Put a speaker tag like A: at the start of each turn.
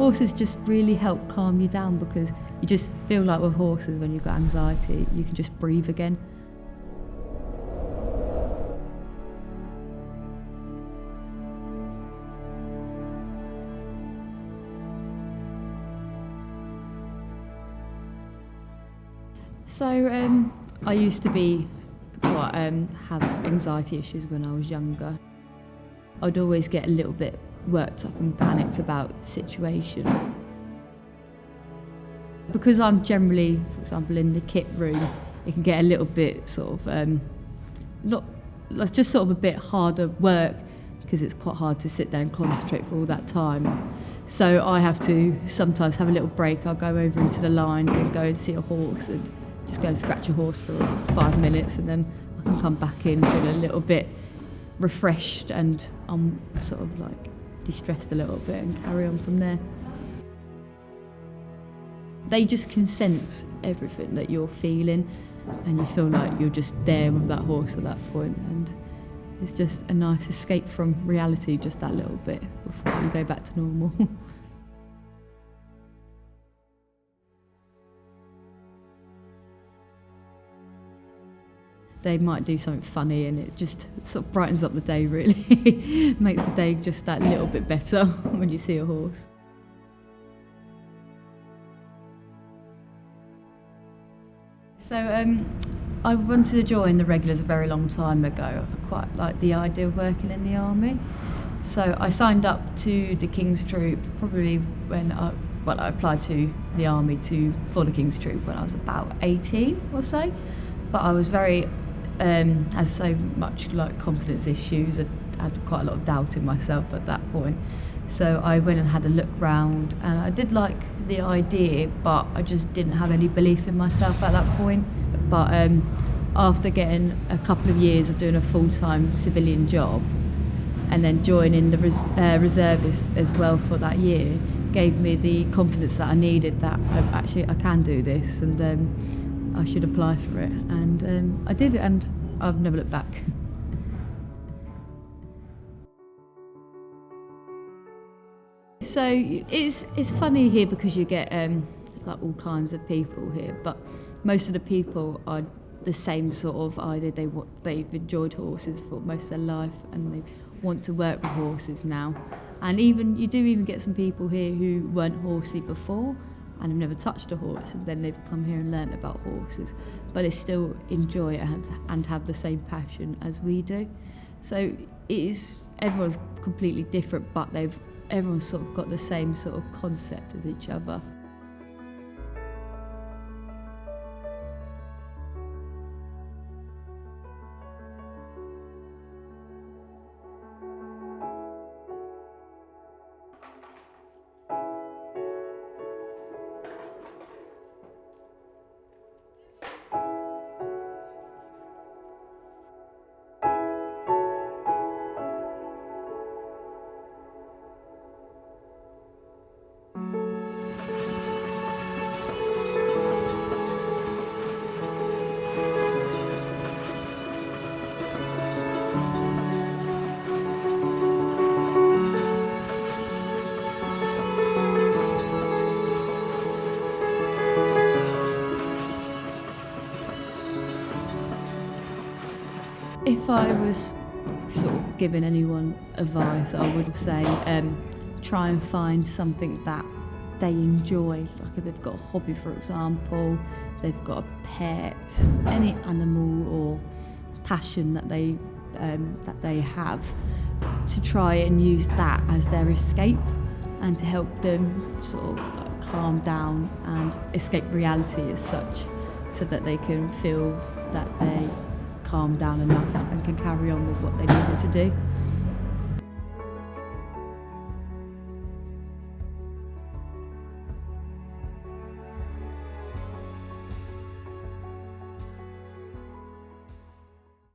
A: Horses just really help calm you down, because you just feel like with horses, when you've got anxiety, you can just breathe again. So I used to be quite have anxiety issues when I was younger. I'd always get a little bit worked up and panicked about situations. Because I'm generally, for example, in the kit room, it can get a little bit sort of just sort of a bit harder work, because it's quite hard to sit there and concentrate for all that time. So I have to sometimes have a little break. I'll go over into the lines and go and see a horse and just go and scratch a horse for 5 minutes, and then I can come back in feeling a little bit refreshed, and I'm sort of like de-stressed a little bit, and carry on from there. They just can sense everything that you're feeling, and you feel like you're just there with that horse at that point, and it's just a nice escape from reality, just that little bit before you go back to normal. They might do something funny, and it just sort of brightens up the day, really. Makes the day just that little bit better when you see a horse. So I wanted to join the regulars a very long time ago. I quite liked the idea of working in the army. So I signed up to the King's Troop probably when I applied to the army for the King's Troop when I was about 18 or so. But I was very had so much like confidence issues. I had quite a lot of doubt in myself at that point. So I went and had a look round, and I did like the idea, but I just didn't have any belief in myself at that point. But after getting a couple of years of doing a full-time civilian job, and then joining the reservists as well for that year, gave me the confidence that I needed, that actually I can do this, and I should apply for it, and I did, and I've never looked back. So it's funny here, because you get like all kinds of people here, but most of the people are the same sort of idea. They've enjoyed horses for most of their life, and they want to work with horses now. And you do get some people here who weren't horsey before, and have never touched a horse, and then they've come here and learnt about horses, but they still enjoy it and have the same passion as we do. So everyone's completely different, but everyone's sort of got the same sort of concept as each other. If I was sort of giving anyone advice, I would say try and find something that they enjoy. Like if they've got a hobby, for example, they've got a pet, any animal or passion that they have, to try and use that as their escape, and to help them sort of like calm down and escape reality as such, so that they can feel that they calm down enough and can carry on with what they needed to do.